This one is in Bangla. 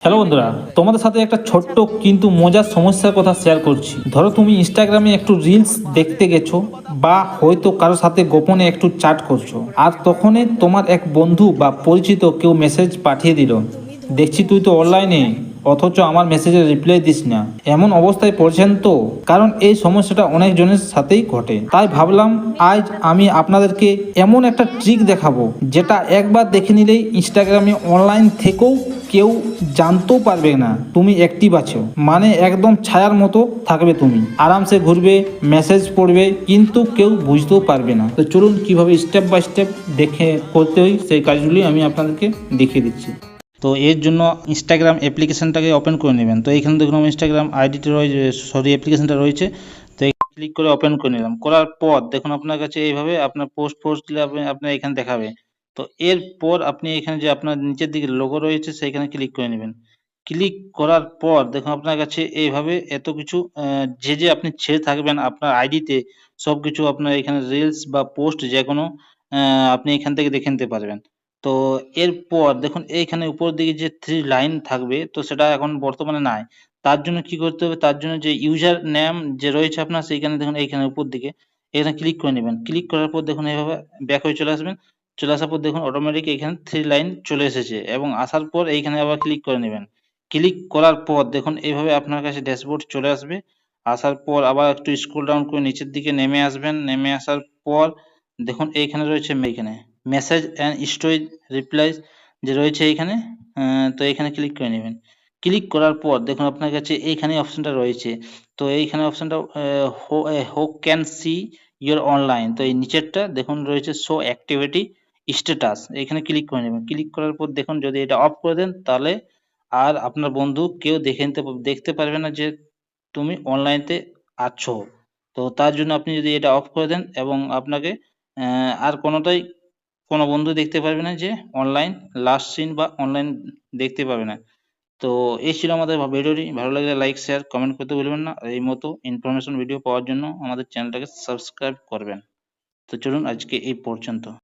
হ্যালো বন্ধুরা, তোমাদের সাথে একটা ছোট্ট কিন্তু মজার সমস্যার কথা শেয়ার করছি। ধরো তুমি ইনস্টাগ্রামে একটু রিলস দেখতে গেছো বা হয়তো কারোর সাথে গোপনে একটু চ্যাট করছো, আর তখনই তোমার এক বন্ধু বা পরিচিত কেউ মেসেজ পাঠিয়ে দিল, দেখছি তুই তো অনলাইনে, অথচ আমার মেসেজের রিপ্লাই দিস না। এমন অবস্থায় পড়ছেন তো? কারণ এই সমস্যাটা অনেকজনের সাথেই ঘটে। তাই ভাবলাম আজ আমি আপনাদেরকে এমন একটা ট্রিক দেখাবো যেটা একবার দেখে নিলেই ইনস্টাগ্রামে অনলাইন থেকেও কেউ জানতেও পারবে না তুমি অ্যাক্টিভ আছো। মানে একদম ছায়ার মতো থাকবে, তুমি আরামসে ঘুরবে, মেসেজ পড়বে, কিন্তু কেউ বুঝতেও পারবে না। তো চলুন কিভাবে স্টেপ বাই স্টেপ দেখে করতে হয় সেই কাজগুলি আমি আপনাদেরকে দেখিয়ে দিচ্ছি। তো এর জন্য ইনস্টাগ্রাম অ্যাপ্লিকেশনটাকে ওপেন করে নেবেন। তো এইখানে দেখুন আমার ইনস্টাগ্রাম আইডিটা রয়েছে, সরি অ্যাপ্লিকেশনটা রয়েছে। তো ক্লিক করে ওপেন করে নিলাম। করার পর দেখুন আপনার কাছে এইভাবে আপনার পোস্ট দিলে আপনার এখানে দেখাবে। তো এরপর আপনি এখানে যে আপনার নিচের দিকে লোগো রয়েছে সেইখানে ক্লিক করে নেবেন। ক্লিক করার পর দেখুন আপনার কাছে এইভাবে এত কিছু যে আপনি ছেড়ে থাকবেন আপনার আইডিতে সব কিছু আপনার এখানে রিলস বা পোস্ট যে কোনো আপনি এখান থেকে দেখে নিতে পারবেন। তো এরপর দেখুন এইখানে উপরের দিকে যে 3 লাইন থাকবে তো সেটা এখন বর্তমানে নাই। তার জন্য কি করতে হবে? তার জন্য যে ইউজার নেম যে রয়েছে আপনার সেইখানে দেখুন এইখানে উপর দিকে এখানে ক্লিক করে নেবেন। ক্লিক করার পর দেখুন এইভাবে ব্যাক হয়ে চলে আসবেন। চলে আসার পর দেখুন অটোমেটিক এখানে 3 লাইন চলে এসেছে এবং আসার পর এইখানে আবার ক্লিক করে নেবেন। ক্লিক করার পর দেখুন এইভাবে আপনার কাছে ড্যাশবোর্ড চলে আসবে। আসার পর আবার একটু স্ক্রল ডাউন করে নিচের দিকে নেমে আসবেন। নেমে আসার পর দেখুন এইখানে রয়েছে এইখানে মেসেজ অ্যান্ড স্টোরেজ রিপ্লাইস যে রয়েছে এইখানে, তো এইখানে ক্লিক করে নেবেন। ক্লিক করার পর দেখুন আপনার কাছে এইখানে অপশনটা রয়েছে। তো এইখানে অপশনটা হো ক্যান সি ইয়োর অনলাইন, তো এই নিচেরটা দেখুন রয়েছে শো অ্যাক্টিভিটি স্ট্যাটাস, এখানে ক্লিক করে নেবেন। ক্লিক করার পর দেখুন যদি এটা অফ করে দেন তাহলে আর আপনার বন্ধু কেউ দেখতে পারবে না যে তুমি অনলাইনতে আছো। তো তার জন্য আপনি যদি এটা অফ করে দেন এবং আপনাকে আর কোনো বন্ধু দেখতে পারবে না যে অনলাইন লাস্ট সিন বা অনলাইন দেখতে পাবে না। তো এই ছিল আমাদের ভিডিওটি। ভালো লাগলে লাইক, শেয়ার, কমেন্ট করতে ভুলবেন না। আর এই মতো ইনফরমেশন ভিডিও পাওয়ার জন্য আমাদের চ্যানেলটাকে সাবস্ক্রাইব করবেন। তো চলুন আজকে এই পর্যন্ত।